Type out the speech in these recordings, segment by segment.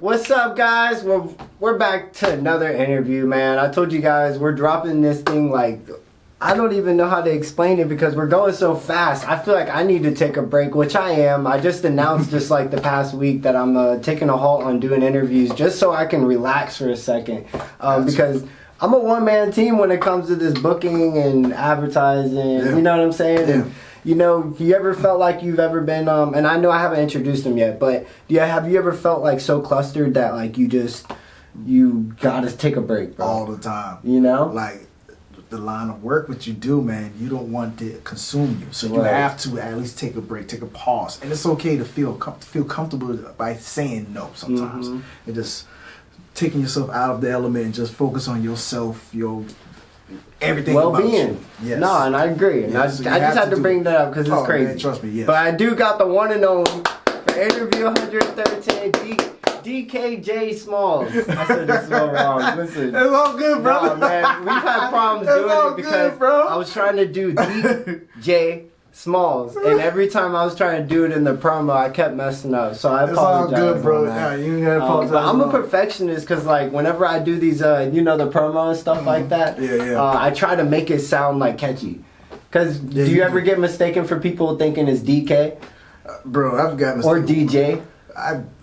What's up, guys? We're back to another interview, man. I told you guys we're dropping this thing like, I don't even know how to explain it because we're going so fast. I feel like I need to take a break, which I am. I just announced just like the past week that I'm taking a halt on doing interviews just so I can relax for a second. Because I'm a one-man team when it comes to this booking and advertising. Yeah. You know what I'm saying? Yeah. And, you know, you ever felt like you've ever been, and I know I haven't introduced them yet, but have you ever felt like so clustered that like you gotta take a break, bro? All the time. You know? Like, the line of work what you do, man, you don't want to consume you. So you have to at least take a break, take a pause. And it's okay to feel comfortable by saying no sometimes. Mm-hmm. And just taking yourself out of the element and just focus on yourself, your everything well-being. About you. Yes. No, and I agree. And yes, I just had to bring that up because it's crazy. Man, trust me, yes. But I do got the one and only for interview 113 𝙄𝙣𝙩𝙚𝙬𝙚. I said this so wrong. Listen. It's all good, bro. No, man, we've had problems doing it because I was trying to do Deak Smalls, and every time I was trying to do it in the promo, I kept messing up. So I apologize. It's all good, bro. Yeah, you gotta apologize. But I'm a perfectionist because, like, whenever I do these, you know, the promo and stuff like that, I try to make it sound like catchy. Because do you ever get mistaken for people thinking it's DK? Bro, I've got mistaken. Or DJ?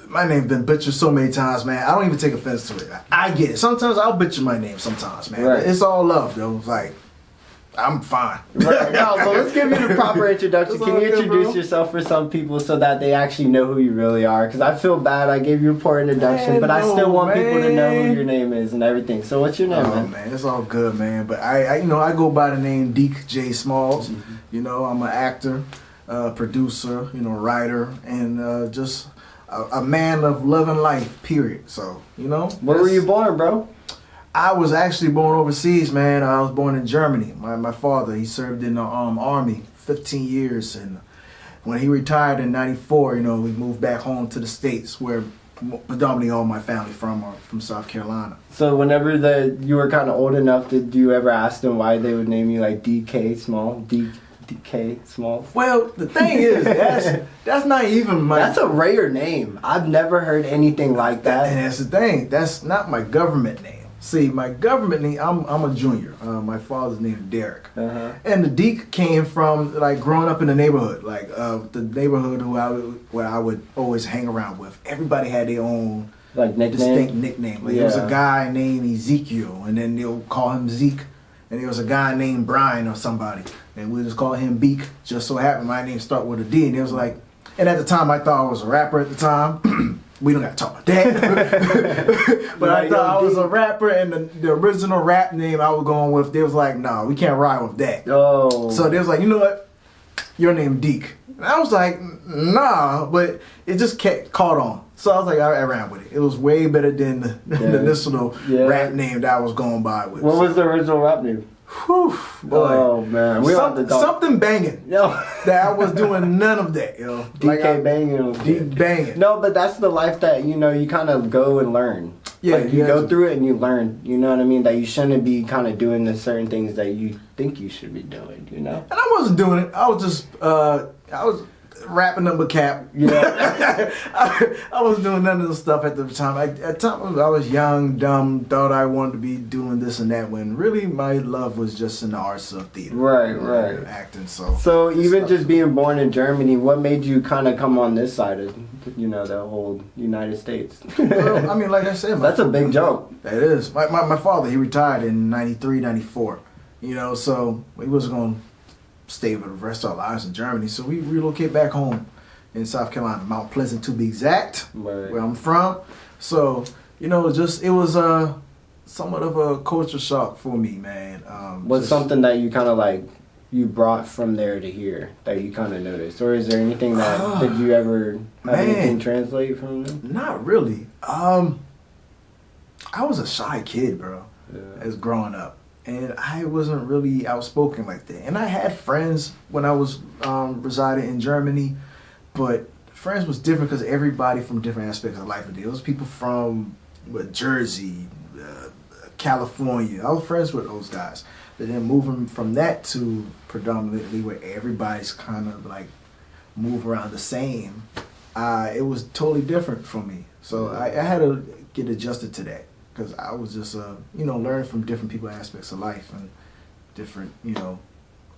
My name's been butchered so many times, man. I don't even take offense to it. I get it. Sometimes I'll butcher my name sometimes, man. Right. It's all love, though. It's like, I'm fine. Right. No, so let's give you the proper introduction. Can you introduce yourself for some people so that they actually know who you really are? Because I feel bad. I gave you a poor introduction, but I still want people to know who your name is and everything. So what's your name, man? It's all good, man. But I go by the name Deak 𝙤𝙤𝙬𝙚𝙬. Mm-hmm. You know, I'm an actor, producer, writer, and just a man of love and life, period. So, Where were you born, bro? I was actually born overseas, man. I was born in Germany. My father, he served in the army 15 years, and when he retired in '94, we moved back home to the States, where predominantly all my family are from South Carolina. So whenever you were kind of old enough, did you ever ask them why they would name you like DK Small, DK Small? Well, the thing is, that's not even my... That's a rare name. I've never heard anything like that. And that's the thing. That's not my government name. See, my government name, I'm a junior. My father's name is Derek. And the Deak came from, like, growing up in the neighborhood. Like, the neighborhood where I would always hang around with. Everybody had their own distinct nickname. Like, there was a guy named Ezekiel, and then they'll call him Zeke. And there was a guy named Brian or somebody, and we just call him Beak. Just so happened my name started with a D, and it was like, and at the time I thought I was a rapper at the time. We don't got to talk about that. But I thought I was a rapper, and the original rap name I was going with, they was like, no, we can't ride with that. Oh. So they was like, you know what? Your name Deak. And I was like, nah, but it just caught on. So I was like, I ran with it. It was way better than the initial rap name that I was going by with. What was the original rap name? Whew, boy. Oh man, something banging. Yo, that I was doing none of that. DK banging. Deak banging. No, but that's the life that you kind of go and learn. Yeah, like, you go through it and you learn. You know what I mean? That you shouldn't be kind of doing the certain things that you think you should be doing. You know. And I wasn't doing it. I was just I was rapping number cap. Yeah. I was doing none of the stuff at the time. At times I was young, dumb, thought I wanted to be doing this and that, when really my love was just in the arts of theater. Right. Acting. So even just being born in Germany, what made you kind of come on this side of, the whole United States? Well, I mean, like I said, that's a big jump. That is. My father, he retired in '93, '94. So he wasn't going to stay for the rest of our lives in Germany, so we relocate back home in South Carolina, Mount Pleasant to be exact, where I'm from. So it was somewhat of a culture shock for me, man. What's something that you kind of like you brought from there to here that you kind of noticed, or is there anything that did you ever have anything translate from them? Not really. I was a shy kid, bro, as growing up. And I wasn't really outspoken like that. And I had friends when I was residing in Germany, but friends was different because everybody from different aspects of life. There was people from Jersey, California. I was friends with those guys. But then moving from that to predominantly where everybody's kind of like move around the same, it was totally different from me. So I had to get adjusted to that because I was just, learning from different people aspects of life and different,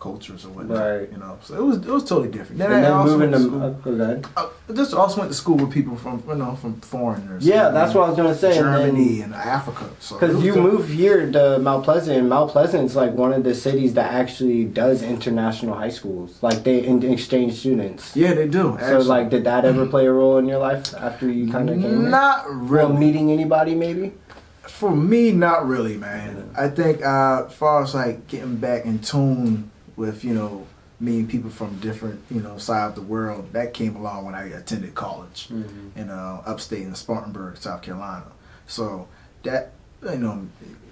cultures or whatnot. Right. So it was totally different. Then I also moving to just also went to school with people from from foreigners. Yeah, that's what I was gonna say. Germany and Africa. So because you moved here to Mount Pleasant, and Mount Pleasant's like one of the cities that actually does international high schools. Like they exchange students. Yeah, they do. Actually. So like, did that ever play a role in your life after you kind of came here? Not really. Or meeting anybody, maybe. For me, not really, man. I think as far as like getting back in tune with meeting people from different side of the world, that came along when I attended college in upstate in Spartanburg, South Carolina. So that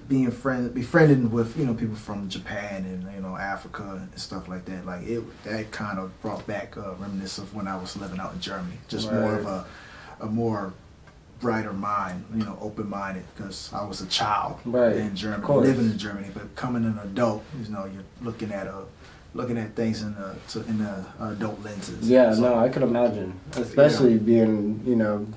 befriending with people from Japan and Africa and stuff like that, like that kind of brought back reminiscence of when I was living out in Germany. Just more of a more brighter mind, open-minded, because I was a child in Germany, living in Germany, but coming an adult, you're looking at things in the adult lenses. Yeah, so, no, I could imagine, especially being,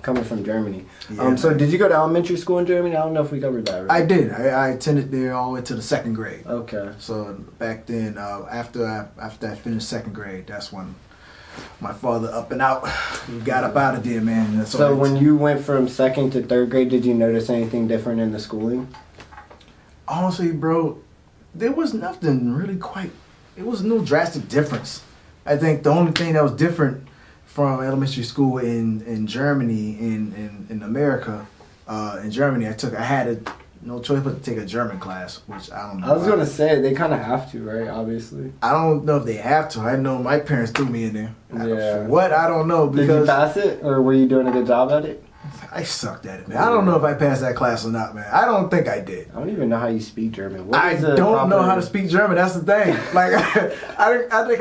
coming from Germany. Yeah, so did you go to elementary school in Germany? I don't know if we covered that. Right? I did. I attended there all the way to the 2nd grade. Okay. So back then, after I finished 2nd grade, that's when my father up and out. We got up out of there, man. That's so when you went from 2nd to 3rd grade, did you notice anything different in the schooling? Honestly, bro, there was nothing really it was no drastic difference. I think the only thing that was different from elementary school in Germany, in America, in Germany, I had no choice but to take a German class, which I don't know. I was going to say, they kind of have to, right? Obviously. I don't know if they have to. I know my parents threw me in there. Yeah. For what? I don't know. Because did you pass it, or were you doing a good job at it? I sucked at it, man. I don't know if I passed that class or not, man. I don't think I did. I don't even know how you speak German. I don't know how to speak German. That's the thing. Like, I think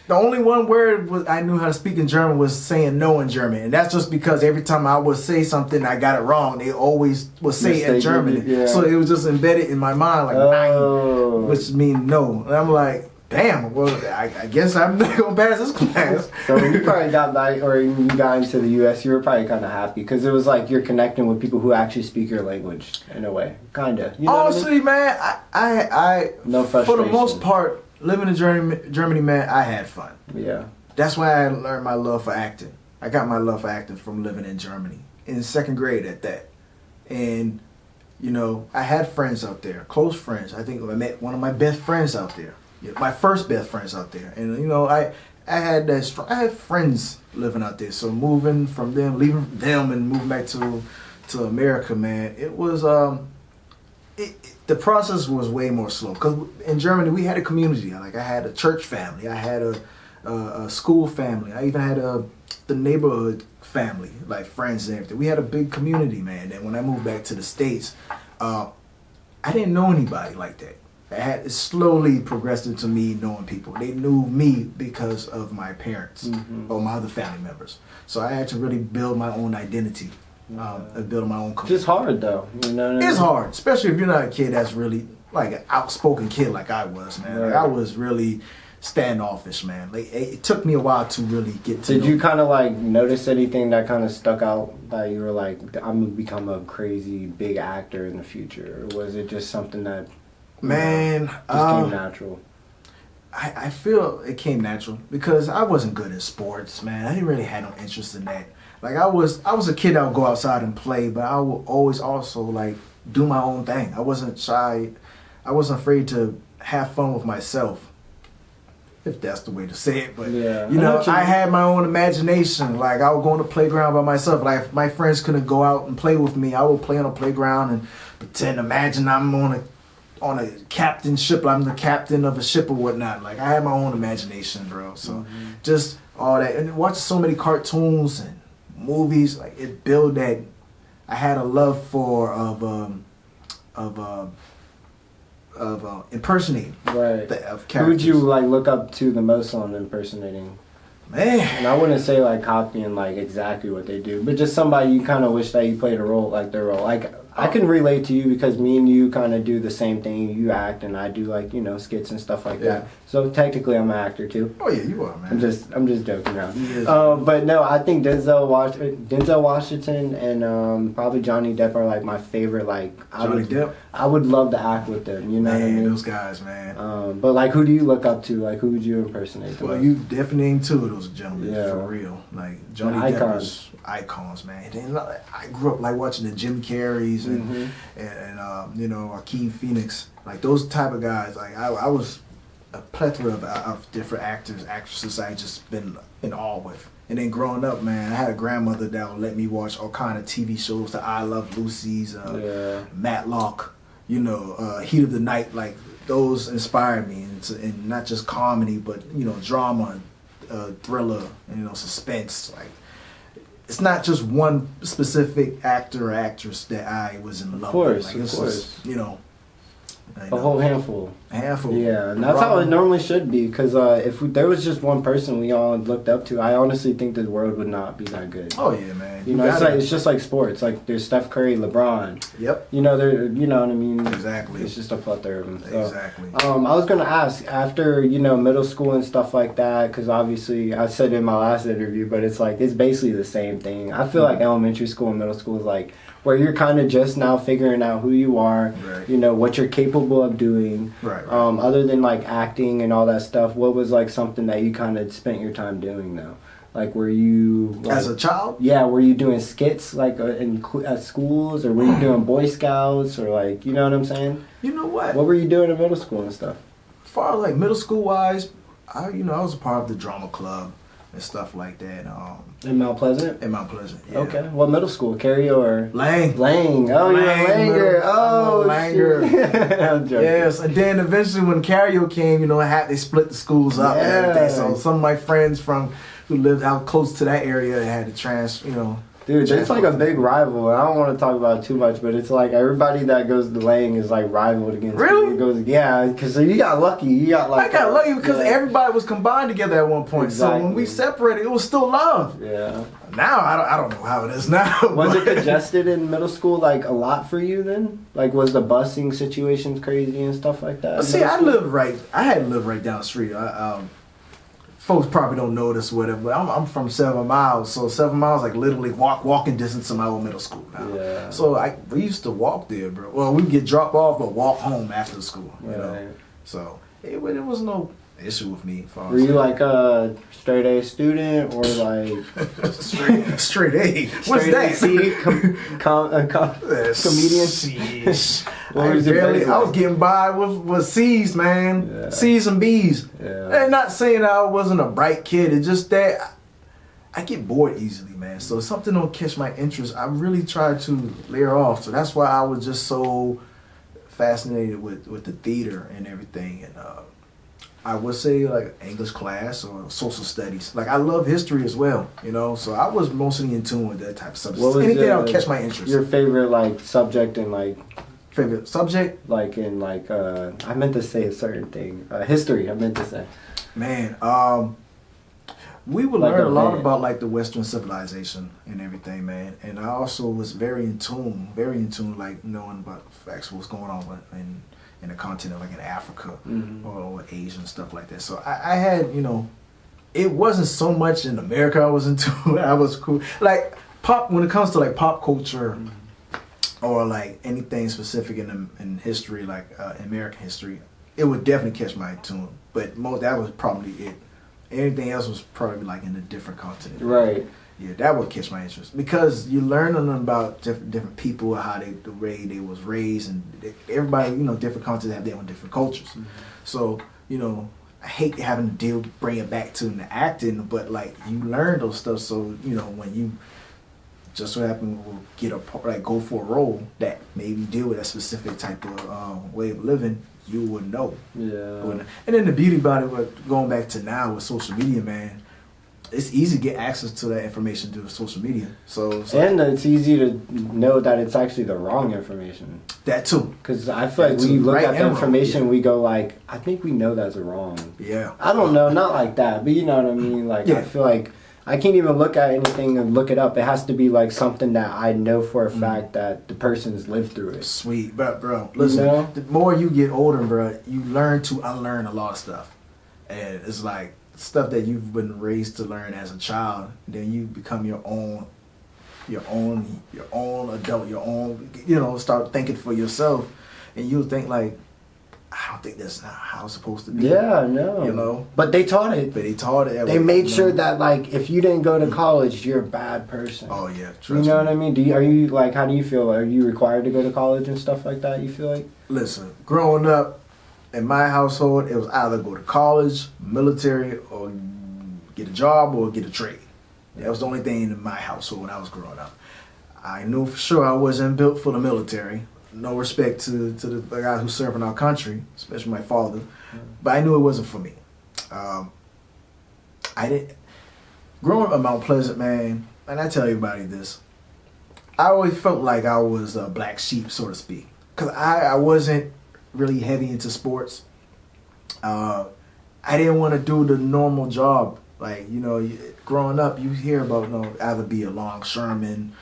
the only one word I knew how to speak in German was saying no in German. And that's just because every time I would say something I got it wrong, they always would say it in German. Yeah. So it was just embedded in my mind, like, nein, which means no. And I'm like, damn, well, I guess I'm not going to pass this class. So when you probably got back, or you got into the U.S., you were probably kind of happy, because it was like you're connecting with people who actually speak your language, in a way. Kind of. Honestly, man, I no frustration. For the most part, living in Germany, man, I had fun. Yeah. That's why I learned my love for acting. I got my love for acting from living in Germany, in 2nd grade at that. And, I had friends out there, close friends. I think I met one of my best friends out there. My first best friends out there. And, I had friends living out there. So moving from them, leaving them and moving back to America, man, it was, the process was way more slow. Because in Germany, we had a community. Like, I had a church family. I had a school family. I even had the neighborhood family, like friends and everything. We had a big community, man. And when I moved back to the States, I didn't know anybody like that. It slowly progressed into me knowing people. They knew me because of my parents or my other family members. So I had to really build my own identity, build my own community. It's hard, though. It's hard, especially if you're not a kid that's really like an outspoken kid like I was, man. Like, I was really standoffish, man. Like, it took me a while to really get to. Did you kind of like notice anything that kind of stuck out that you were like, I'm gonna become a crazy big actor in the future, or was it just something that? Man, just came natural. I feel it came natural because I wasn't good at sports, man. I didn't really have no interest in that. Like, I was a kid that would go outside and play, but I would always also like do my own thing. I wasn't shy. I wasn't afraid to have fun with myself, if that's the way to say it. But I had my own imagination. Like, I would go on the playground by myself. Like, if my friends couldn't go out and play with me, I would play on the playground and imagine I'm on a captain ship. I'm the captain of a ship or whatnot. Like, I had my own imagination, bro. So just all that, and watching so many cartoons and movies, like, it built that. I had a love for impersonating. Right. Of characters. Who would you like look up to the most on impersonating? Man. And I wouldn't say like copying like exactly what they do, but just somebody you kind of wish that you played a role like their role. Like, I can relate to you because me and you kind of do the same thing. You act and I do like, you know, skits and stuff like that. So technically I'm an actor too. Oh yeah, you are, man. I'm just joking around. Yes, but no, I think Denzel Washington and probably Johnny Depp are like my favorite. Like Depp. I would love to act with them. You know what I mean? Those guys, man. But like, who do you look up to? Like, who would you impersonate? Well, you definitely ain't two of those gentlemen for real. Like Johnny Depp was icons, man. And I grew up like watching the Jim Carreys and you know, Joaquin Phoenix, like those type of guys. Like I was a plethora of different actors, actresses I just been in awe with. And then growing up, man, I had a grandmother that would let me watch all kind of TV shows, the I Love Lucy's, Matlock, you know, Heat of the Night. Like those inspired me, and not just comedy, but you know, drama, thriller, and, you know, suspense. Like it's not just one specific actor or actress that I was in love with. Like, it's just, you know, a whole handful. Yeah, and that's how it normally should be. Because if there was just one person we all looked up to, I honestly think the world would not be that good. Oh yeah, man. You know, it's just like sports. Like there's Steph Curry, LeBron. Yep. You know, you know what I mean. Exactly. It's just a plethora of them. So, exactly. I was gonna ask after, you know, middle school and stuff like that, because obviously I said in my last interview, but it's like it's basically the same thing. I feel like elementary school and middle school is like where you're kind of just now figuring out who you are, you know, what you're capable of doing. Right. Other than like acting and all that stuff, what was like something that you kind of spent your time doing though? Like, were you like, as a child? Yeah, were you doing skits like at schools, or were you doing Boy Scouts, or like, you know what I'm saying? You know what? What were you doing in middle school and stuff? As far as like middle school wise, I was a part of the drama club and stuff like that. In Mount Pleasant? In Mount Pleasant, yeah. Okay. What middle school? Cary or? Lang. Oh, you're a Langer. Oh, Langer. I'm joking. Yes, and then eventually when Cary came, you know, they split the schools up and everything. So some of my friends who lived out close to that area had to Dude, it's like a big rival. I don't want to talk about it too much, but it's like everybody that goes to Lang is like rivaled against. Really? Yeah, because you got lucky. I got lucky because everybody was combined together at one point. Exactly. So when we separated, it was still love. Yeah. Now I don't know how it is now. Was it congested in middle school like a lot for you then? Like, was the busing situations crazy and stuff like that? See, I had to live right down the street. Folks probably don't know this or whatever, but I'm from 7 Miles, so 7 Miles like literally walking distance to my old middle school now. Yeah. So we used to walk there, bro. Well, we'd get dropped off but walk home after school, you know. So it was no issue with me. Were you like a straight A student or like straight A? What's that? C, comedian? I was getting by with C's, man. Yeah. C's and B's. Yeah. And not saying I wasn't a bright kid. It's just that I get bored easily, man. So if something don't catch my interest, I really try to layer off. So that's why I was just so fascinated with the theater and everything. And I would say like English class or social studies. Like I love history as well, you know. So I was mostly in tune with that type of subject. Anything that would catch my interest. Your favorite like subject and like favorite subject? Like in like I meant to say a certain thing. History. I meant to say. Man, we would learn a lot about like the Western civilization and everything, man. And I also was very in tune, like knowing about facts, what's going on in the continent, like in Africa or Asia and stuff like that. So I had, you know, it wasn't so much in America I was into. I was cool. Like pop, when it comes to like pop culture or like anything specific in history, like American history, it would definitely catch my tune. But that was probably it. Anything else was probably like in a different continent. Right. Yeah, that would catch my interest because you learn about different people, how the way they was raised, and everybody, you know, different continents have their own different cultures. So, you know, I hate having to bring it back to the acting, but like you learn those stuff. So, you know, when you just so happen will go for a role that maybe deal with a specific type of way of living, you would know. Yeah. And then the beauty about it, going back to now with social media, man, it's easy to get access to that information through social media. So and it's easy to know that it's actually the wrong information. That too. Because I feel like we look at the information, we go like, I think we know that's wrong. Yeah. I don't know, not like that, but you know what I mean. Like I feel like I can't even look at anything and look it up. It has to be like something that I know for a fact that the person's lived through it. Sweet, but bro, listen. You know? The more you get older, bro, you learn to unlearn a lot of stuff, and it's like stuff that you've been raised to learn as a child. Then you become your own adult, your own. You know, start thinking for yourself, and you'll think like, I don't think that's not how it's supposed to be. Yeah, no. You know? But they taught it. But they taught it. They made sure that, like, if you didn't go to college, you're a bad person. Oh, yeah. Trust you know me. what I mean? Are you, like, how do you feel? Are you required to go to college and stuff like that, you feel like? Listen, growing up in my household, it was either go to college, military, or get a job or get a trade. That was the only thing in my household when I was growing up. I knew for sure I wasn't built for the military. No respect to the guys who serve in our country, especially my father, but I knew it wasn't for me. I didn't. Growing up in Mount Pleasant, man, and I tell everybody this, I always felt like I was a black sheep, so to speak, because I wasn't really heavy into sports. I didn't want to do the normal job. Like, you know, growing up, you hear about, you know, either be a longshoreman,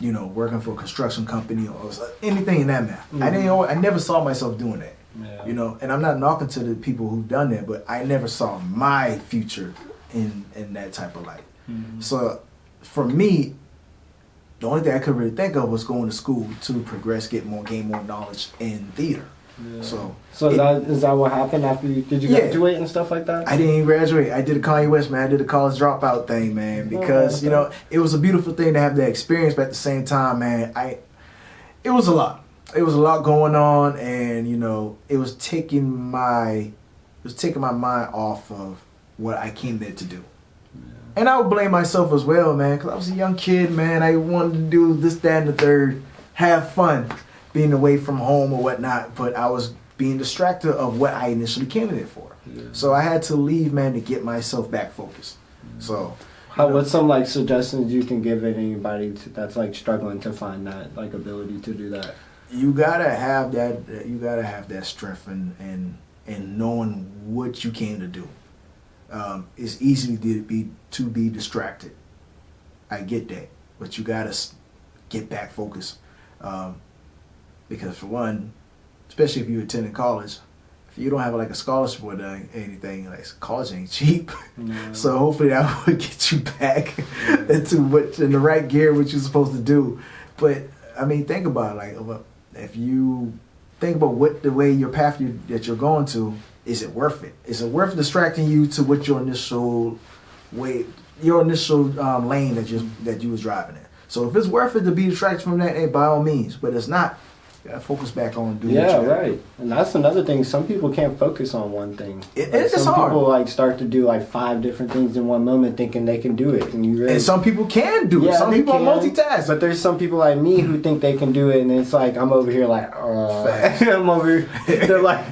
you know, working for a construction company or anything in that matter. I never saw myself doing that. Yeah. You know, and I'm not knocking to the people who've done that, but I never saw my future in that type of life. So for me, the only thing I could really think of was going to school to progress, gain more knowledge in theater. Yeah. So is that what happened after did you graduate and stuff like that? I didn't graduate. I did a Kanye West, man. I did a college dropout thing, man, because you know it was a beautiful thing to have that experience, but at the same time, man, it was a lot. It was a lot going on, and you know, it was taking my mind off of what I came there to do. Yeah. And I would blame myself as well, man, because I was a young kid, man. I wanted to do this, that, and the third, have fun, being away from home or whatnot, but I was being distracted of what I initially came there for. Yeah. So I had to leave, man, to get myself back focused. Yeah. So, what's some like suggestions you can give anybody that's like struggling to find that like ability to do that? You gotta have that. You gotta have that strength and knowing what you came to do. It's easy to be distracted. I get that, but you gotta get back focused. Because for one, especially if you're attending college, if you don't have like a scholarship or anything, like college ain't cheap. No. So hopefully that would get you back into in the right gear, what you're supposed to do. But I mean, think about it, like if you think about your path that you're going to, is it worth it? Is it worth distracting you to what your initial lane that you was driving in? So if it's worth it to be distracted from that, hey, by all means. But it's not. You gotta focus back on doing what you gotta right. do. And that's another thing. Some people can't focus on one thing. It's some hard. People like start to do like 5 different things in one moment, thinking they can do it, and some people can do it. Some people are multitask. But there's some people like me who think they can do it, and it's like I'm over here like, I'm over here. They're like,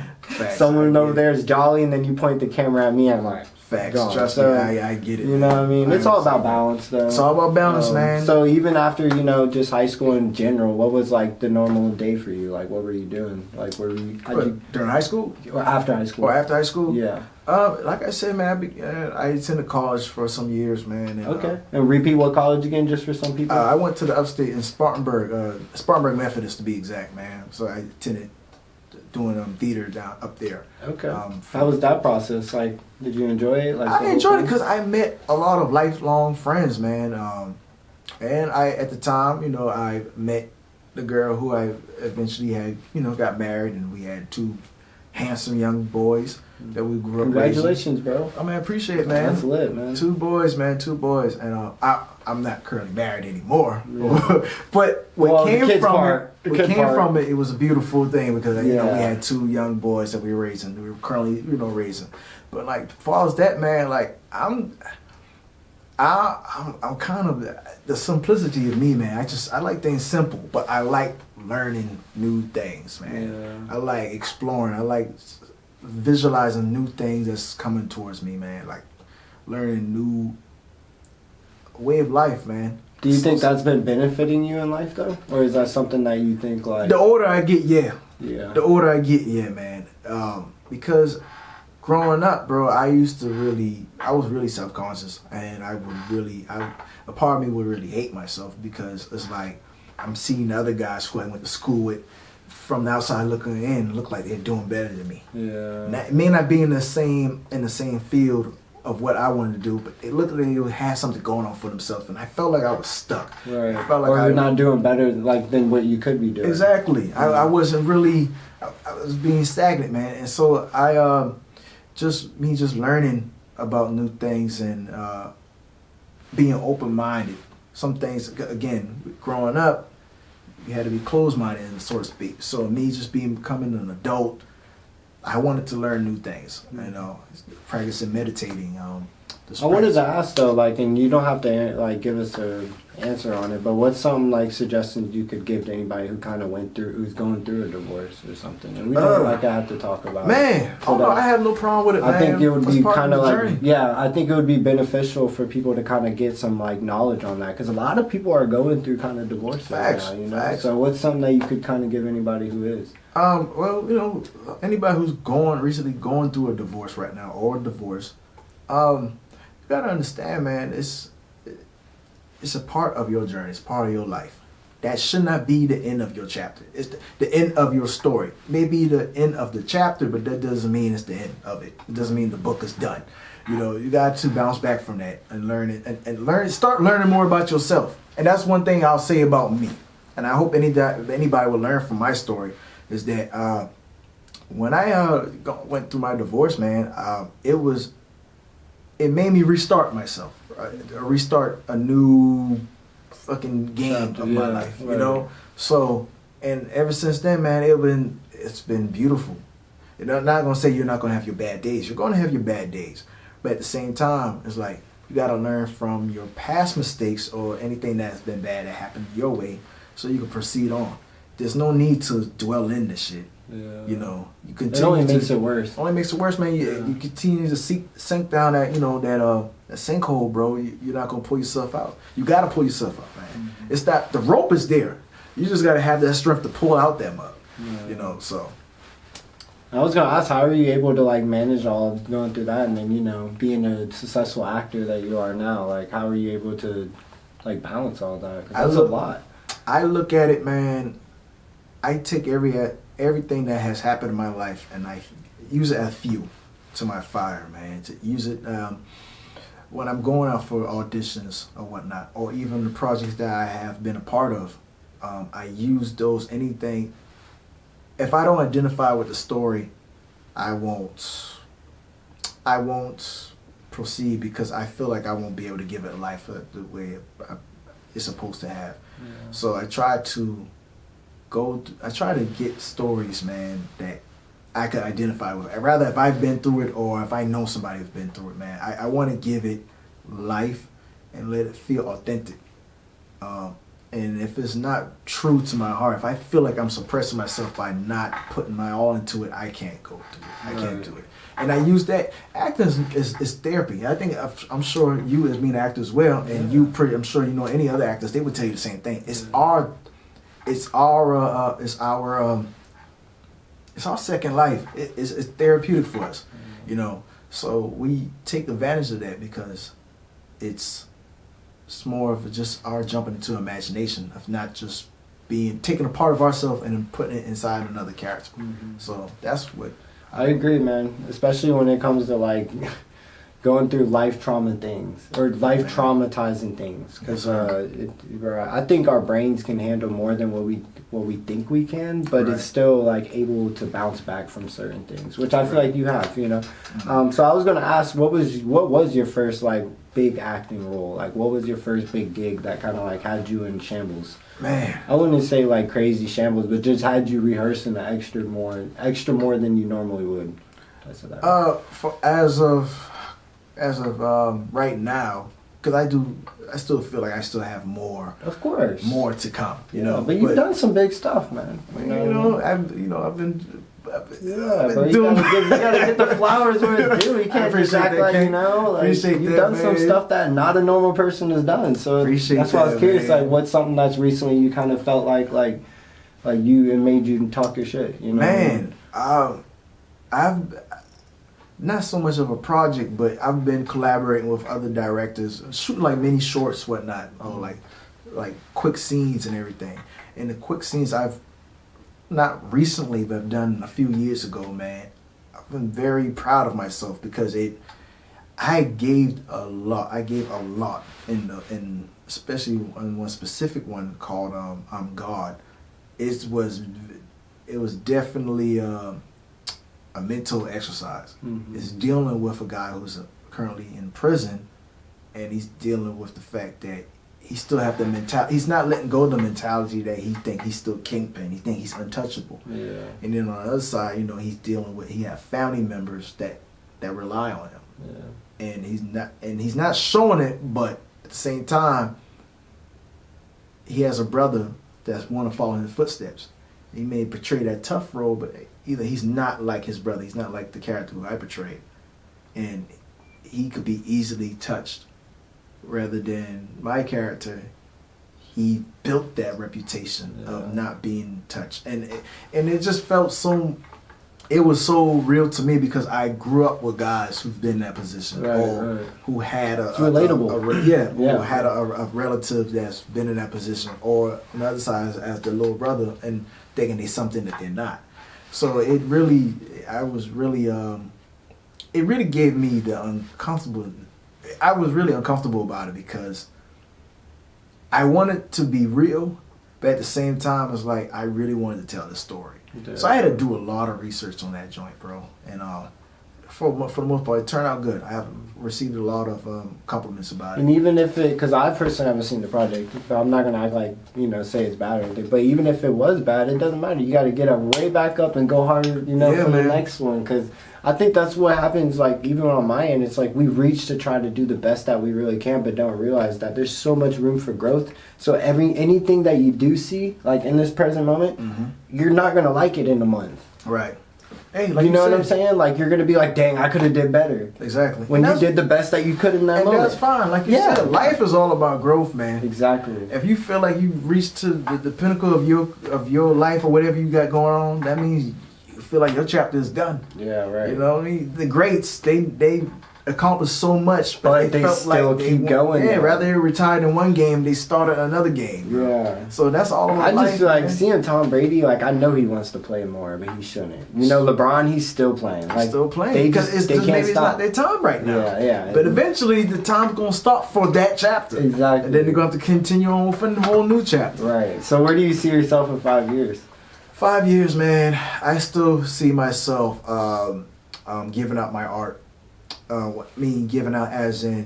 someone over there is jolly, and then you point the camera at me, and I'm like. Facts. Trust me, I get it. You know what I mean? It's all about balance, though. It's all about balance, man. So even after, you know, just high school in general, what was like the normal day for you? Like, what were you doing? Like, during high school? Or after high school? Or after high school? Yeah. Like I said, man, I attended college for some years, man. And, okay. And repeat what college again, just for some people? I went to the upstate in Spartanburg, Spartanburg Methodist to be exact, man. So I attended doing theater down up there. Okay. How was that process? Like, did you enjoy it? Like, I enjoyed it because I met a lot of lifelong friends, man. And at the time, you know, I met the girl who I eventually had, you know, got married, and we had 2 handsome young boys that we grew up. Congratulations, bro. I mean, I appreciate it, man. That's lit, man. 2 boys, man. 2 boys, and I'm not currently married anymore. Yeah. But what came from it, it was a beautiful thing because you know we had 2 young boys that we were raising. We were currently, you know, raising. But like, as far as that, man, like I'm kind of the simplicity of me, man. I like things simple, but I like learning new things, man. Yeah. I like exploring. I like visualizing new things that's coming towards me, man. Like learning new way of life, man. Do you think that's been benefiting you in life, though? Or is that something that you think, like... The older I get, Yeah. The older I get, yeah, man. Because growing up, bro, I was really self-conscious, and a part of me would really hate myself because it's like I'm seeing other guys who I went to school with from the outside looking in look like they're doing better than me. Yeah. It may not be in the same field of what I wanted to do, but they looked like they had something going on for themselves, and I felt like I was stuck. Right. I felt like or you're not doing better than what you could be doing. Exactly. I wasn't really. I was being stagnant, man, and so I just learning about new things and being open-minded. Some things, again, growing up, you had to be closed-minded, so to speak. So me just becoming an adult, I wanted to learn new things. You know, practicing meditating. I wanted to ask though, like, and you don't have to like give us an answer on it, but what's some like suggestions you could give to anybody who kind of who's going through a divorce or something? And we don't like I have to talk about. Man, I have no problem with it. I think it would be kind of like journey. yeah, I think it would be beneficial for people to kind of get some like knowledge on that because a lot of people are going through kind of divorce right now, you know. Facts. So what's something that you could kind of give anybody who is? Well, you know, anybody who's recently going through a divorce right now or a divorce, you gotta understand, man, it's a part of your journey. It's part of your life. That should not be the end of your chapter. It's the end of your story. Maybe the end of the chapter, but that doesn't mean it's the end of it. It doesn't mean the book is done. You know, you got to bounce back from that and learn it and start learning more about yourself. And that's one thing I'll say about me. And I hope anybody will learn from my story is that when I went through my divorce, man, it made me restart myself, restart a new fucking game of my life, you know. So, and ever since then, man, it's been beautiful. You know, I'm not gonna say you're not gonna have your bad days. You're gonna have your bad days, but at the same time, it's like you gotta learn from your past mistakes or anything that's been bad that happened your way, so you can proceed on. There's no need to dwell in this shit. Yeah. You know, you continue. It only makes it worse. Only makes it worse, man. You continue to sink down that that sinkhole, bro. You're not gonna pull yourself out. You gotta pull yourself out, man. Mm-hmm. It's that the rope is there. You just gotta have that strength to pull out that mug. Yeah. You know, so. I was gonna ask, how are you able to like manage all going through that, and then being a successful actor that you are now? Like, how are you able to like balance all that? 'Cause that's a lot. I look at it, man. I take everything that has happened in my life and I use it as fuel to my fire, man. To use it when I'm going out for auditions or whatnot, or even the projects that I have been a part of. I use anything. If I don't identify with the story, I won't proceed because I feel like I won't be able to give it a life the way it's supposed to have. Yeah. So I try to get stories, man, that I could identify with. Rather, if I've been through it or if I know somebody who's been through it, man, I want to give it life and let it feel authentic. And if it's not true to my heart, if I feel like I'm suppressing myself by not putting my all into it, I can't go through it. I can't do it. And I use that. Acting is therapy. I'm sure you as being an actor as well, and I'm sure you know any other actors, they would tell you the same thing. It's our second life. It's therapeutic for us, you know. So we take advantage of that because it's more of just our jumping into imagination of not just taking a part of ourselves and then putting it inside another character. Mm-hmm. So that's what I agree, man. Especially when it comes to like going through life trauma things or life traumatizing things, because I think our brains can handle more than what we think we can, but it's still like able to bounce back from certain things, which I feel like you have, you know. So I was gonna ask, what was your first like big acting role? Like, what was your first big gig that kind of like had you in shambles? Man, I wouldn't say like crazy shambles, but just had you rehearsing the extra more than you normally would. As of right now, because I still feel like I still have more. Of course. More to come, you know. But you've done some big stuff, man. I've been but you gotta get the flowers where it's due. You can't just act like, you know, like you've done some stuff that not a normal person has done. So that's why I was curious, like, what's something that's recently you kind of felt like it made you talk your shit, you know? Man, not so much of a project, but I've been collaborating with other directors, shooting like mini shorts, whatnot, like quick scenes and everything. And the quick scenes I've not recently, but I've done a few years ago, man. I've been very proud of myself because I gave a lot. I gave a lot in especially in one specific one called I'm God. It was definitely a mental exercise. Mm-hmm. It's dealing with a guy who's currently in prison, and he's dealing with the fact that he still have the mentality. He's not letting go of the mentality that he think he's still kingpin. He think he's untouchable. Yeah. And then on the other side, he's dealing with, he have family members that rely on him. Yeah. And he's not showing it, but at the same time, he has a brother that's want to follow in his footsteps. He may portray that tough role, but either he's not like his brother. He's not like the character who I portrayed, and he could be easily touched. Rather than my character, he built that reputation of not being touched, and it just felt so. It was so real to me because I grew up with guys who've been in that position, or who had it's relatable. Who had a relative that's been in that position, or on the other side as the little brother and thinking they're something that they're not. So it really gave me the uncomfortable. I was really uncomfortable about it because I wanted to be real, but at the same time, it's like I really wanted to tell the story. Yeah. So I had to do a lot of research on that joint, bro. And for the most part, it turned out good. I have received a lot of compliments about it. And even if because I personally haven't seen the project, but I'm not gonna act like say it's bad or anything. But even if it was bad, it doesn't matter. You got to get up way back up and go harder, for the next one. Because I think that's what happens. Like even on my end, it's like we reach to try to do the best that we really can, but don't realize that there's so much room for growth. So anything that you do see, like in this present moment, you're not gonna like it in a month. Right. Hey, like you know what I'm saying? Like you're gonna be like, dang, I could have did better. Exactly. When you did the best that you could in that moment. And that's fine. Like you said, life is all about growth, man. Exactly. If you feel like you reached to the pinnacle of your life or whatever you got going on, that means you feel like your chapter is done. Yeah, right. You know what I mean? The greats, they accomplished so much, but they felt still like keep going. Yeah, rather they retired in one game, they started another game. Yeah. So that's all about life. I just feel like seeing Tom Brady, like I know he wants to play more, but he shouldn't. LeBron, he's still playing. Like, still playing because maybe it's not their time right now. Yeah. But eventually the time's gonna stop for that chapter. Exactly. And then they're gonna have to continue on with a whole new chapter. Right. So where do you see yourself in 5 years? 5 years, man. I still see myself giving out my art. Giving out as in,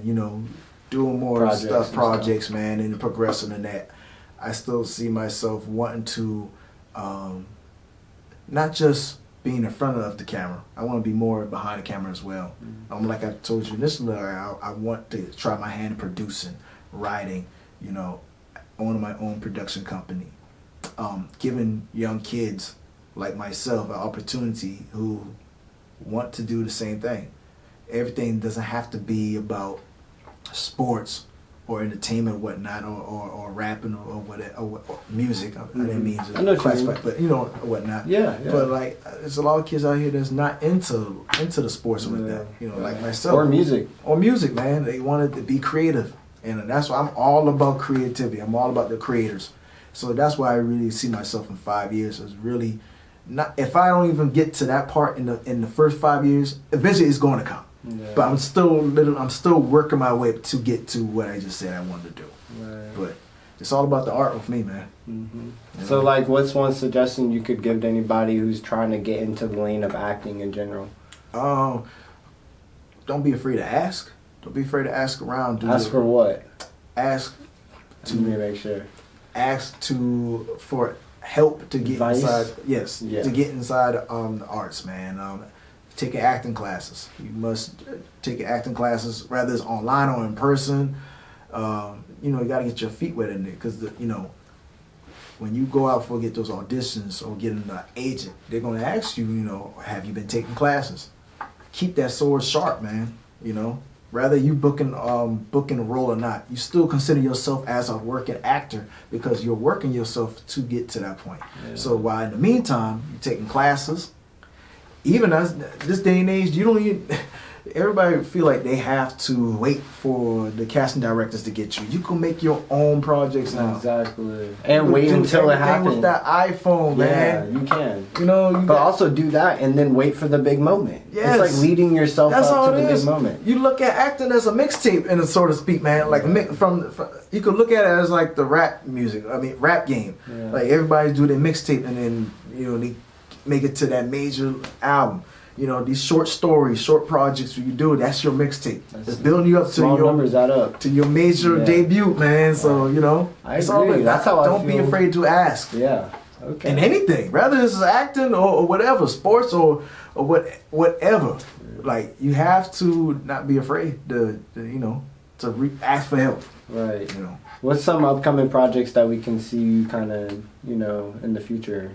doing more projects, man, and progressing in that. I still see myself wanting to, not just being in front of the camera. I want to be more behind the camera as well. Like I told you initially, I want to try my hand in producing, writing, owning my own production company, giving young kids like myself an opportunity who want to do the same thing. Everything doesn't have to be about sports or entertainment or whatnot, or rapping or music. I didn't mean to classify, but whatnot. Yeah. But like, there's a lot of kids out here that's not into the sports with that. Like myself. Or music, man. They wanted to be creative, and that's why I'm all about creativity. I'm all about the creators. So that's why I really see myself in 5 years as really not. If I don't even get to that part in the first 5 years, eventually it's going to come. Yeah. But I'm still working my way to get to what I just said I wanted to do. Right. But it's all about the art with me, man. So like, what's one suggestion you could give to anybody who's trying to get into the lane of acting in general? Don't be afraid to ask. Don't be afraid to ask around. Ask for what? Ask to make sure. Ask for help to get inside. Yes, to get inside the arts, man. Taking acting classes. You must take acting classes, whether it's online or in person. You got to get your feet wet in it because when you go out for get those auditions or get an agent, they're going to ask you, have you been taking classes? Keep that sword sharp, man. Whether you booking a role or not, you still consider yourself as a working actor because you're working yourself to get to that point. Yeah. So while in the meantime, you're taking classes, even as this day and age, you don't even. Everybody feel like they have to wait for the casting directors to get you. You can make your own projects now. Exactly. And wait until it happens. With that iPhone, man. Yeah, you can. You know, but also do that and then wait for the big moment. Yes. It's like leading yourself up to the big moment. You look at acting as a mixtape, in a so to speak, man. Like from you could look at it as like the rap music. I mean, rap game. Yeah. Like everybody do their mixtape and then they make it to that major album. You know, these short stories, short projects you do, that's your mixtape. It's building you up to your numbers add up to your major debut, man. So, I agree. That's how don't be afraid to ask. Yeah. Okay. And anything, rather it's acting or whatever, sports or whatever. Like you have to not be afraid to ask for help. Right. What's some upcoming projects that we can see you kind of, in the future?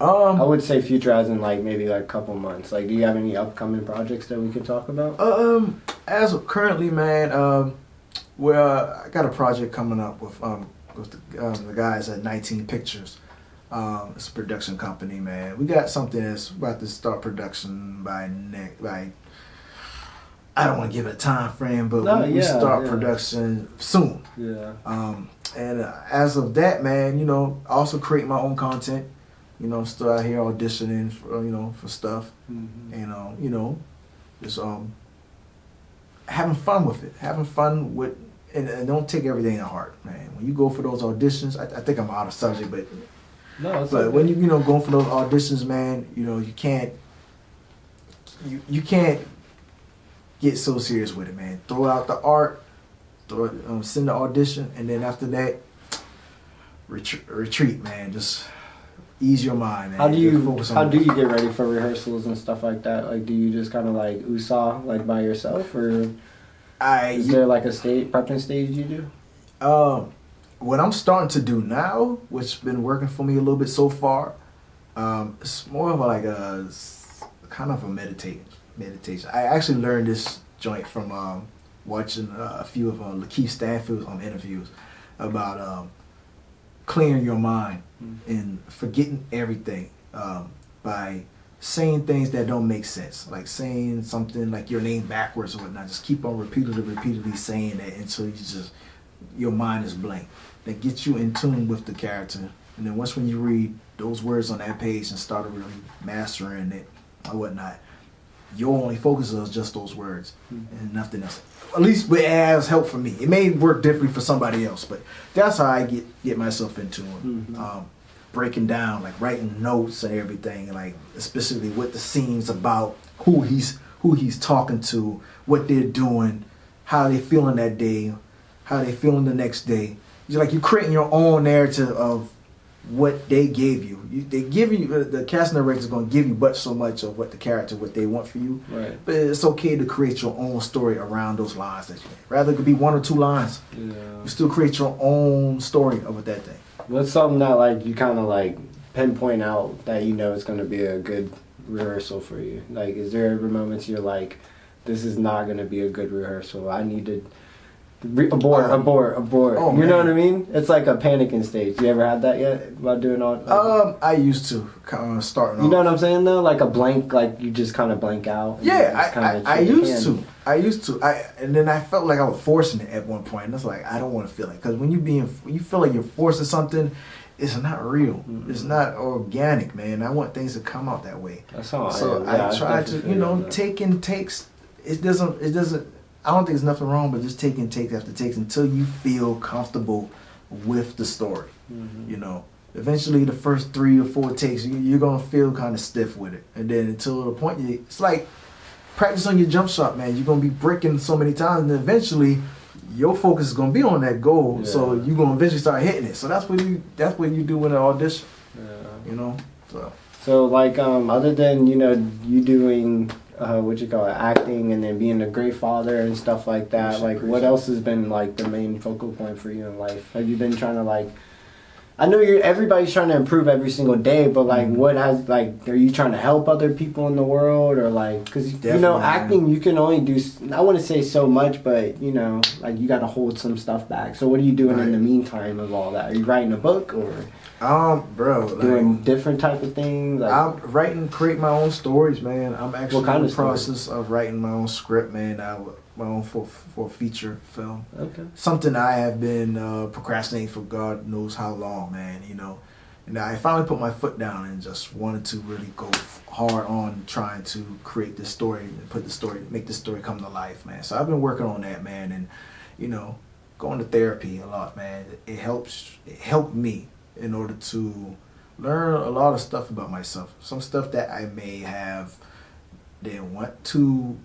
I would say future as in like maybe like a couple months. Like, do you have any upcoming projects that we could talk about? As of currently, man, well, I got a project coming up with the guys at 19 Pictures. It's a production company, man. We got something that's about to start production by I don't want to give it a time frame, but we start production soon. Yeah. And as of that, man, I also create my own content. Still out here auditioning for stuff, and just having fun with it, and don't take everything to heart, man. When you go for those auditions, I think I'm out of subject, but okay. When you go for those auditions, man, you can't get so serious with it, man. Throw out the art, send the audition, and then after that, retreat, man. Just ease your mind, man. How do you get ready for rehearsals and stuff like that? Like, do you just kind of like 𝙄𝙤 like by yourself, or is there like a prepping stage you do? What I'm starting to do now, which has been working for me a little bit so far, it's more of like a kind of a meditation. I actually learned this joint from watching a few of 𝙄𝙤𝙦𝙬's interviews about clearing your mind and forgetting everything by saying things that don't make sense, like saying something like your name backwards or whatnot. Just keep on repeatedly saying that until your mind is blank. That gets you in tune with the character, and then when you read those words on that page and start really mastering it or whatnot, your only focus is just those words and nothing else. At least it has helped for me. It may work differently for somebody else, but that's how I get myself into it. Breaking down, like writing notes and everything, and like specifically what the scene's about, who he's talking to, what they're doing, how they feeling that day, how they feeling the next day. You're creating your own narrative of what they gave you. They give you, the casting director is going to give you but so much of what they want for you. Right. But it's okay to create your own story around those lines that you make. Rather it could be 1 or 2 lines. Yeah. You still create your own story of that thing. What's something that like you kind of like pinpoint out that it's going to be a good rehearsal for you? Like, is there ever moments you're like, this is not going to be a good rehearsal? I need to abort. Oh, you know what I mean? It's like a panicking stage. You ever had that yet about doing all? I used to starting off. You know what I'm saying though? Like a blank, like you just kind of blank out. Yeah, I used to. And then I felt like I was forcing it at one point. And it's like I don't want to feel it, because when you feel like you're forcing something, it's not real. Mm-hmm. It's not organic, man. I want things to come out that way. That's how I try to, taking takes. It doesn't. I don't think there's nothing wrong with just taking takes after takes until you feel comfortable with the story. Mm-hmm. Eventually the first 3 or 4 takes, you're gonna feel kind of stiff with it, and then until the point it's like practice on your jump shot, man. You're gonna be bricking so many times, and eventually your focus is gonna be on that goal. Yeah. So you're gonna eventually start hitting it. So that's what you do in an audition. Yeah. So like other than you doing acting and then being a great father and stuff like that, what else has been like the main focal point for you in life? Have you been trying to I know everybody's trying to improve every single day, but like, what has like, are you trying to help other people in the world, or like, because you know, acting, you can only do, I wouldn't say so much, but you know, like you got to hold some stuff back. So what are you doing in the meantime of all that? Are you writing a book, or bro, doing like, different type of things? Like, I'm create my own stories, man. I'm actually in the process story? of writing my own script, man. My own for a feature film. Okay. Something I have been procrastinating for God knows how long, man. You know, and I finally put my foot down and just wanted to really go hard on trying to create this story and make this story come to life, man. So I've been working on that, man, and you know, going to therapy a lot, man. It helped me in order to learn a lot of stuff about myself. Some stuff that I may have didn't want to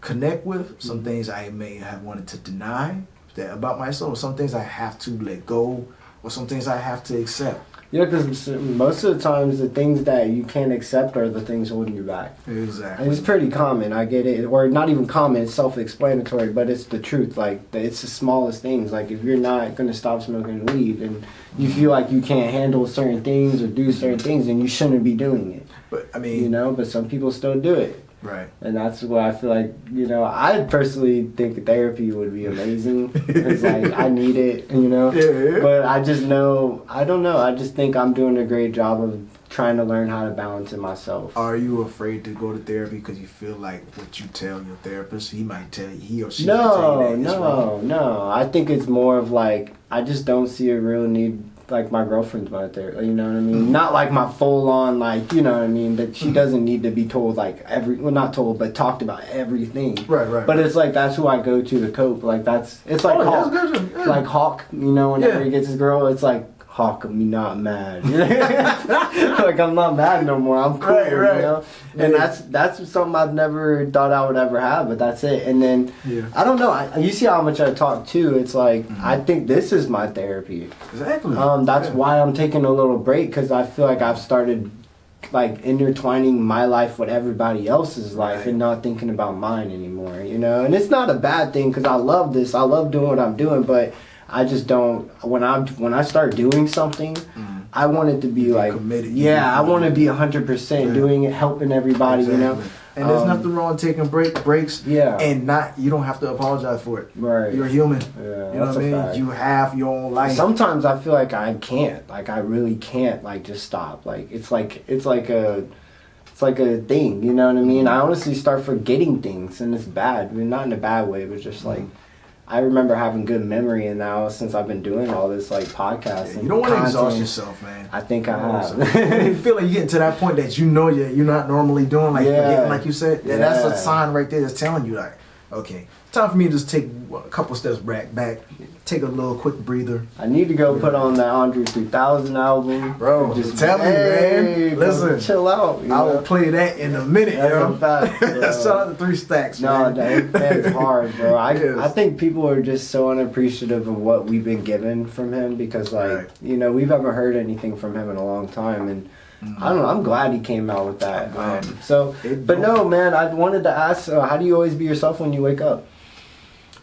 connect with, some things I may have wanted to deny about myself, some things I have to let go, or some things I have to accept. Yeah, because most of the times the things that you can't accept are the things holding you back. Exactly. And it's pretty common, I get it. Or not even common, it's self-explanatory, but it's the truth. Like, it's the smallest things. Like, if you're not going to stop smoking weed and you feel like you can't handle certain things or do certain things, then you shouldn't be doing it. But, I mean... You know, but some people still do it. Right. And that's why I feel like, you know, I personally think therapy would be amazing. It's like, I need it, you know. Yeah. But I just know, I don't know, I just think I'm doing a great job of trying to learn how to balance it myself. Are you afraid to go to therapy because you feel like what you tell your therapist, he or she might tell you that it's wrong? No. I think it's more of like, I just don't see a real need. Like, my girlfriend's my therapist, you know what I mean? Not like my full-on, like, you know what I mean? That she doesn't need to be told, like, well, not told, but talked about everything. Right. But it's like, that's who I go to cope. Like, it's like Hawk. Yeah. Like Hawk, you know, whenever he gets his girl, it's like, Hawk, I'm not mad. Like, I'm not mad no more. I'm cool, right. you know? And that's something I've never thought I would ever have, but that's it. And then, I don't know. You see how much I talk, too. It's like, I think this is my therapy. Exactly. That's why I'm taking a little break, because I feel like I've started, like, intertwining my life with everybody else's life and not thinking about mine anymore, you know? And it's not a bad thing, because I love this. I love doing what I'm doing, but I just don't, when I start doing something, I want it to be like, committed. I want to be 100% doing it, helping everybody, you know. And there's nothing wrong taking breaks. And you don't have to apologize for it. Right. You're human. Yeah, you know what I mean? Fact. You have your own life. Sometimes I feel like I can't. Like, I really can't, like, just stop. Like, it's like a thing, you know what I mean? I honestly start forgetting things, and it's bad. I mean, not in a bad way, but just like, I remember having good memory, and now since I've been doing all this like podcasts, you don't want to exhaust yourself, man. I think I have. When you feel like you're getting to that point that you know you're not normally doing, like forgetting, like you said, that's a sign right there that's telling you, like, okay, time for me to just take a couple steps back, take a little quick breather. I need to go put on that 𝙄𝙣𝙩𝙚𝙬 3000 album. Bro, just tell me, man. Listen, chill out. I will play that in a minute, That's a fact, Shout out to 3 Stacks, man. No, that's hard, bro. I think people are just so unappreciative of what we've been given from him, because, like, you know, we've haven't heard anything from him in a long time, and I don't know. I'm glad he came out with that. But no, man. I wanted to ask, how do you always be yourself when you wake up?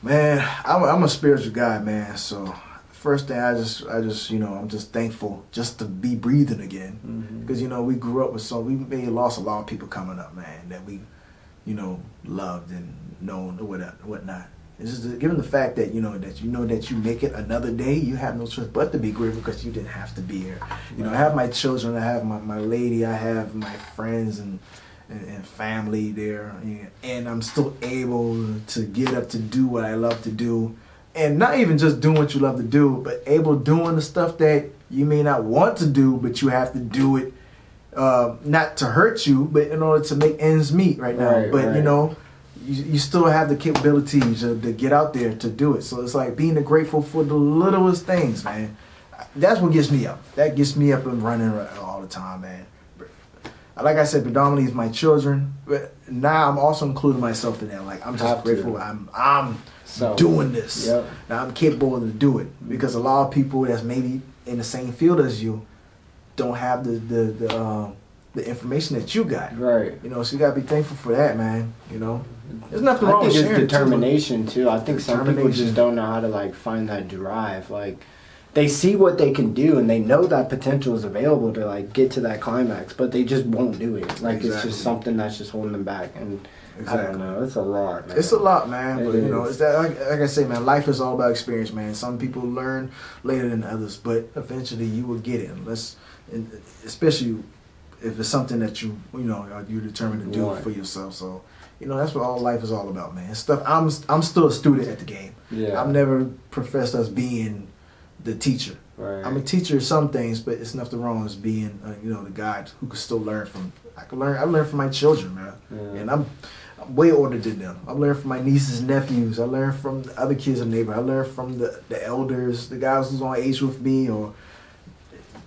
Man, I'm a spiritual guy, man. So first thing, I just you know, I'm just thankful just to be breathing again, because you know, we grew up with we may have lost a lot of people coming up, man, that we, you know, loved and known or whatnot. It's just given the fact that you make it another day, you have no choice but to be grateful, because you didn't have to be here. You know, I have my children, I have my lady, I have my friends and family there, and I'm still able to get up to do what I love to do, and not even just doing what you love to do, but able doing the stuff that you may not want to do, but you have to do it, not to hurt you, but in order to make ends meet right now. You know, you still have the capabilities to get out there to do it. So it's like being grateful for the littlest things, man. That's what gets me up. That gets me up and running all the time, man. Like I said, predominantly is my children, but now I'm also including myself in that. Like, I'm just grateful I'm doing this. Now I'm capable to do it, because a lot of people that's maybe in the same field as you don't have the information that you got. Right. You know, so you gotta be thankful for that, man. You know, there's nothing wrong with sharing. I think it's determination too. I think some people just don't know how to like find that drive. Like, they see what they can do and they know that potential is available to like get to that climax, but they just won't do it. Like it's just something that's just holding them back. And I don't know, it's a lot, man. It's a lot, man. But you know, it's that like I say, man, life is all about experience, man. Some people learn later than others, but eventually you will get it. Especially if it's something that you're determined to do for yourself. So, you know, that's what all life is all about, man. Stuff. I'm still a student at the game. Yeah. I've never professed as being the teacher. Right. I'm a teacher of some things, but it's nothing wrong as being, the guy who can still learn from. I learn from my children, man, and I'm way older than them. I learned from my nieces and nephews. I learned from the other kids in the neighborhood. I learned from the elders, the guys who's on age with me, or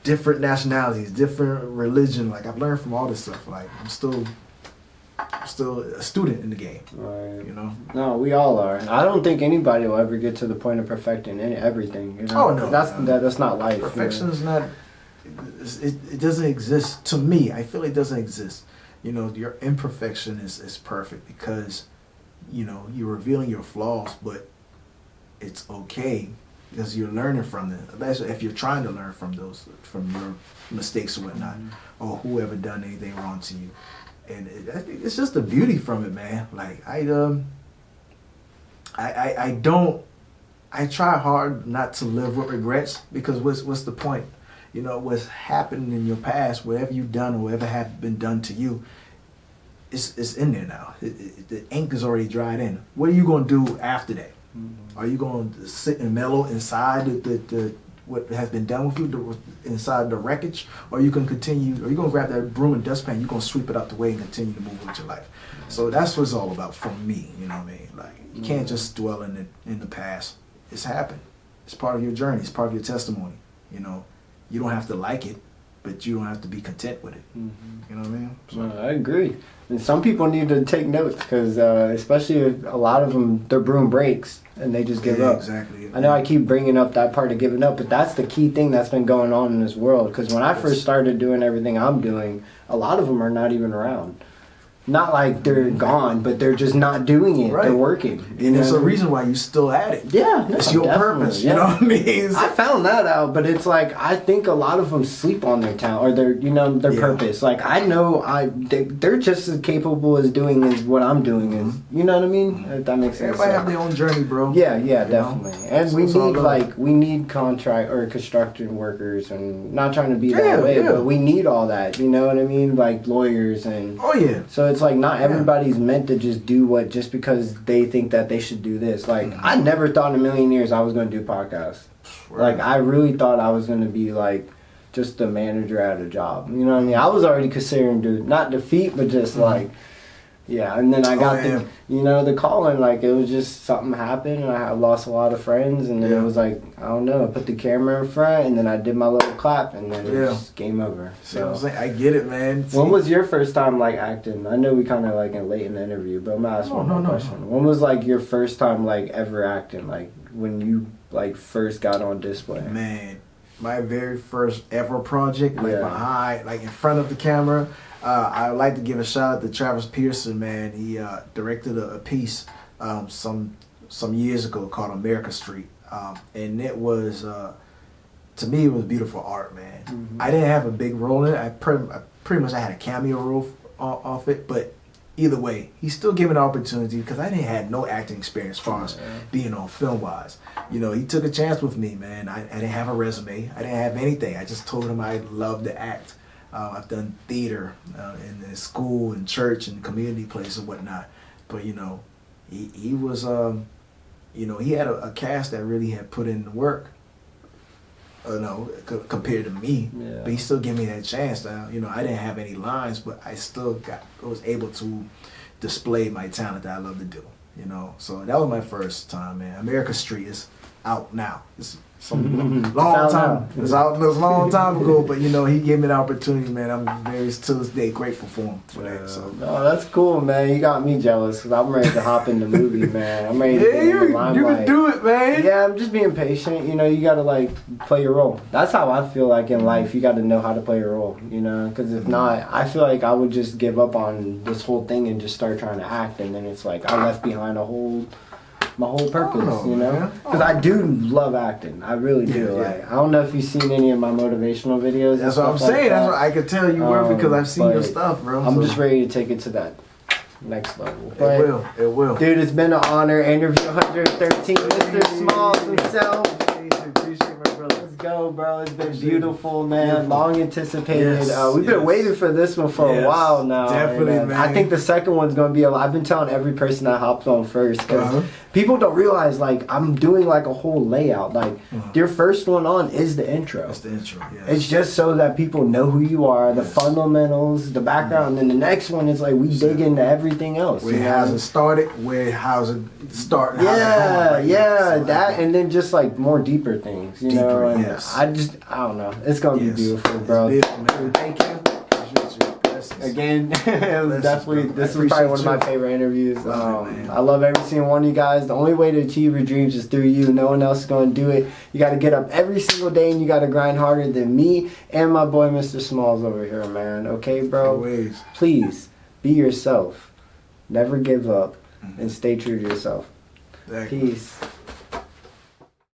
different nationalities, different religion. Like I've learned from all this stuff. Like I'm still a student in the game. Right. You know. No, we all are. I don't think anybody will ever get to the point of perfecting everything. You know? Oh no, that's not life. Perfection is not. It doesn't exist to me. I feel it doesn't exist. You know, your imperfection is perfect because, you're revealing your flaws, but it's okay because you're learning from them. That's if you're trying to learn from your mistakes or whatnot, or whoever done anything wrong to you. And I think it's just the beauty from it, man. Like I try hard not to live with regrets because what's the point? You know, what's happened in your past, whatever you've done or whatever have been done to you, it's in there now. The ink is already dried in. What are you going to do after that? Mm-hmm. Are you going to sit and mellow inside what has been done with you, inside the wreckage? Or are you going to continue, or are you going to grab that broom and dustpan, you're going to sweep it out the way and continue to move with your life? So that's what it's all about for me, you know what I mean? Like, you can't just dwell in the past. It's happened. It's part of your journey. It's part of your testimony, you know. You don't have to like it, but you don't have to be content with it. Mm-hmm. You know what I mean? So. I agree. And some people need to take notes because especially if a lot of them, their broom breaks and they just give up. Exactly. I know I keep bringing up that part of giving up, but that's the key thing that's been going on in this world. Because when I first started doing everything I'm doing, a lot of them are not even around. Not like they're gone, but they're just not doing it. Right. They're working. And there's a reason why you still at it. Yeah. No, it's your purpose. Yeah. You know what I mean? I found that out, but it's like, I think a lot of them sleep on their talent or their purpose. Like, I know they're just as capable as doing as what I'm doing is. You know what I mean? If that makes sense. Everybody have their own journey, bro. Yeah, definitely. Know? And so we need contract or construction workers, and not trying to be that way, but we need all that. You know what I mean? Like lawyers and. Oh yeah. So it's like not everybody's meant to just do just because they think that they should do this. Like I never thought in a million years I was going to do podcasts. Right. Like I really thought I was going to be like just a manager at a job. You know what I mean? I was already considering not defeat, but just like. Yeah, and then I got the calling, like it was just something happened and I lost a lot of friends and then it was like, I don't know, I put the camera in front and then I did my little clap and then it was game over. So I get it, man. When was your first time like acting? I know we kind of like late in the interview, but I'm gonna ask one more question. No. When was like your first time like ever acting? Like when you like first got on display? Man, my very first ever project, like behind, like in front of the camera. I would like to give a shout out to Travis Pearson, man. He directed a piece some years ago called America Street. And it was, to me, it was beautiful art, man. Mm-hmm. I didn't have a big role in it. I pretty much had a cameo role off it. But either way, he's still giving an opportunity because I didn't have no acting experience as far as being on film-wise. You know, he took a chance with me, man. I didn't have a resume. I didn't have anything. I just told him I loved to act. I've done theater in school and church and community places and whatnot. But, he was, he had a cast that really had put in the work, compared to me. Yeah. But he still gave me that chance. I didn't have any lines, but I still was able to display my talent that I love to do, So that was my first time, man. America Street is out now. It's long time. It was a long time ago, but he gave me the opportunity, man. I'm very to this day grateful for him for that. So that's cool, man. You got me jealous because I'm ready to hop in the movie, man. I'm ready to get in the limelight. You can do it, man. Yeah, I'm just being patient. You got to like play your role. That's how I feel like in life. You got to know how to play your role. Because if not, I feel like I would just give up on this whole thing and just start trying to act, and then it's like I left behind a whole my whole purpose, you know? man. Because I do love acting. I really do. Yeah, yeah. Like, I don't know if you've seen any of my motivational videos. That's what I'm saying. That's what I can tell you were because I've seen your but stuff, bro. I'm just ready to take it to that next level. It But, will. It will. dude, it's been an honor. Interview 113. Mr. Smalls himself. Appreciate my brother. Let's go, bro. It's been Appreciate beautiful, man. Beautiful. Long anticipated. Yes, We've been yes. waiting for this one for a Yes, while now. definitely, and, man. I think the second one's gonna be. I've been telling every person that hops on first because Uh-huh. people don't realize like I'm doing like a whole layout. Like your first one on is the intro. That's the intro. Yes. It's just so that people know who you are, the fundamentals, the background, and then the next one is like we dig into everything else. Where you know? how's it started? How's it started? How's it Yeah, going right yeah, now? So, that and then just like more deeper things, you know. Deeper, And yes. I don't know. It's gonna Yes. be beautiful, It's bro. beautiful, man. Thank you Appreciate you. Blessings. again. It was Blessings, definitely brother. this I was probably one of my appreciate you. favorite interviews. Love it, man. I love every single one of you guys. The only way to achieve your dreams is through you. No one else is gonna do it. You got to get up every single day and you got to grind harder than me and my boy Mr. Smalls over here, man. Okay, bro. Always. Please be yourself. Never give up and stay true to yourself. Exactly. Peace.